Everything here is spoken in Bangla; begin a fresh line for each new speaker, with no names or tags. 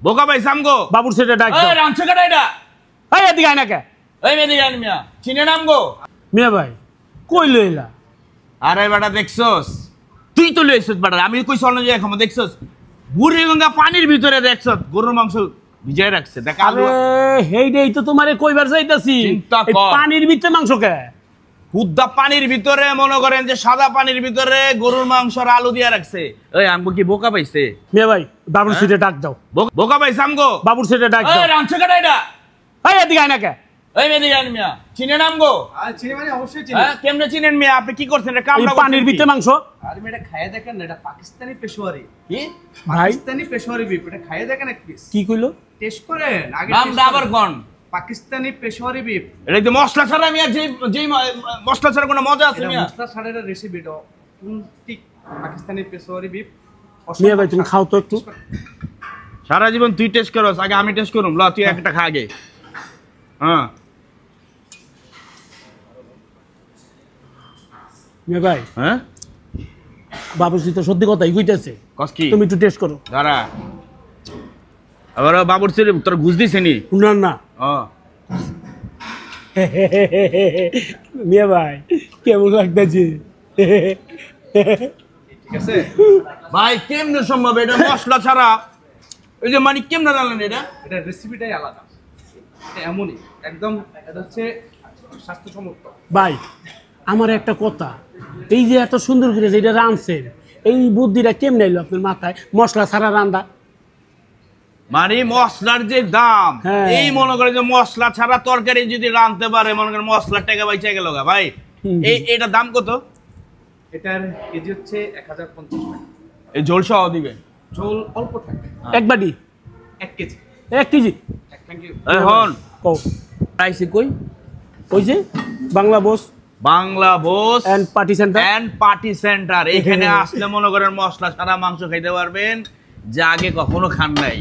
বোকা ভাই সামগো
বাবুর সেটা ডাক দাও।
এই রামছে কাটা এটা
এই এদিকে আয় না কে?
এই মেদিকে আন মিয়া চিনে নাম গো
মিয়া ভাই কই লইলা?
আরে বেটা দেখছস তুই তো লইছস বেটা আমি কই চল না যে এখন দেখছস বুড়িগঙ্গা পানির ভিতরে দেখছস গরুর মাংস ভিজায় রাখছে দেখ আলু
আরে হেইডেই তো তোমারে কইবার চাইতাছি।
চিন্তা
এই
কর।
পানির ভিতরে মাংস কে?
হুদ্দা পানির ভিতরে মনে করেন যে সাদা পানির ভিতরে গরুর মাংস আর আলু দিয়া রাখছে এই আমগো কি বোকা পাইছে
মিয়া ভাই বাবুর সেটা ডাক দাও।
বোকা পাইছে আমগো
বাবুর সেটা ডাক দাও।
এই রামছে কাটা এটা
এই এদিকে আয় না কে?
এই মেদিকে আন মিয়া চিনে নাম গো
চিনি মানে অবশ্যই চিনি।
হ্যাঁ কেমনে চিনেন মিয়া আপনি কি করছেন এটা
এই
কামনা
পানির ভিতরে মাংস
আর এটা খাইয়ে দেখেন না, এটা পাকিস্তানি পেশোয়ারি।
কি
ভাই
পাকিস্তানি পেশোয়ারি বিফ, এটা খাইয়ে দেখেন এক পিস।
কি কইলো?
টেস্ট করেন আগে।
নামটা আবার কোন
পাকিস্তানি পেশোয়ারি বিফ।
এটা তো মশলা ছাড়া মিয়া যে মশলা ছাড়া কোনো মজা আছে
এটা
মিয়া
মশলা ছাড়ার রেসিপি, এটা ঠিক পাকিস্তানি পেশোয়ারি বিফ।
মিয়া ভাই তুমি খাও তো একটু।
সারা জীবন তুই টেস্ট করস আগে আমি টেস্ট করুম ল তুই একটা খা আগে হ্যাঁ
মিয়া ভাই
হ্যাঁ
বাবুর তো সত্যি কথাই কইতাছে,
কস কি
তুমি একটু টেস্ট করো।
দাঁড়া আবার বাবুর ছেলে তোর ঘুষ দিছে নি
না না
ও
মিয়া ভাই কেমন লাগতেছে?
ঠিক আছে
ভাই কেমনে সম্ভব এটা মশলা ছাড়া এই যে মানে কেমনে রান্না এটা
এটা রেসিপিটাই আলাদা, এটা এমনই একদম। এটা হচ্ছে স্বাস্থ্যসম্মত।
ভাই আমার একটা কথা, এই যে এত সুন্দর করে যেটা রাঁধছেন এই বুদ্ধিটা কেমনে এলো আপনার মাথায়? মশলা ছাড়া রান্না।
মানে মশলার যে দাম
হ্যাঁ।
এই মনে করে যে মশলা ছাড়া তরকারি যদি রাঁধতে পারে মনে করেন মশলার টাকা বাইচে গেল গা ভাই এটা দাম কত
এটার কেজি হচ্ছে 1050 টাকা।
এই ঝোল সহ দিবে
ঝোল অল্প থাকে,
এক বাটি
1 কেজি।
1 KG
thank you.
এখন
কও
প্রাইসে কই
ওই যে Bangla Bose
Bangla Bose
and party centre.
And party centre এখানে আসলে মনে করেন মশলা ছাড়া মাংস খাইতে পারবেন যা আগে কখনো খান নাই।